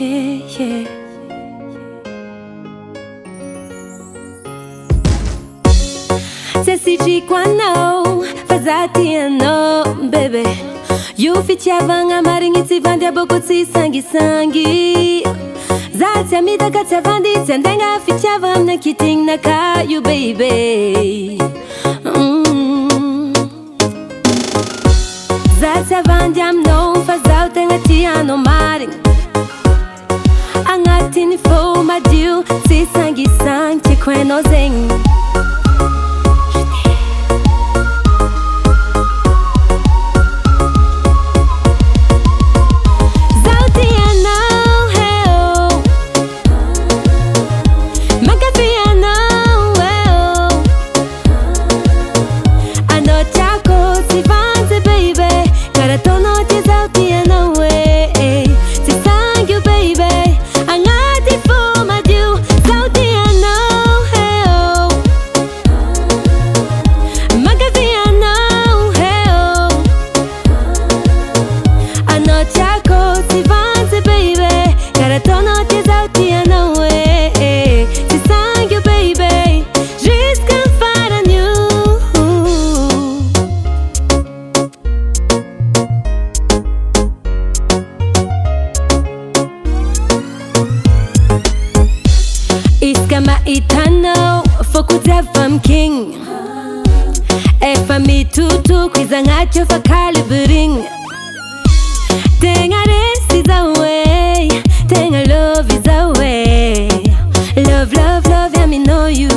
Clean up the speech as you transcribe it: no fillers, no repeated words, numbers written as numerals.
yeah, yeah. Se si quando fazati no baby you ficiavanga maringitsi vandi abokutsi sangi zati amida katsa vandi sendenga ficiava na kiting na ka you baby zati vandi am no fazau tenga tiano maring angatini fo madiu si sangi queno zeng. Iskama itano fokuta fam king Efa mi tutu kwizangacho fa kalibring Tenga this is a way Tenga love is a way Love, love, love, yeah me know you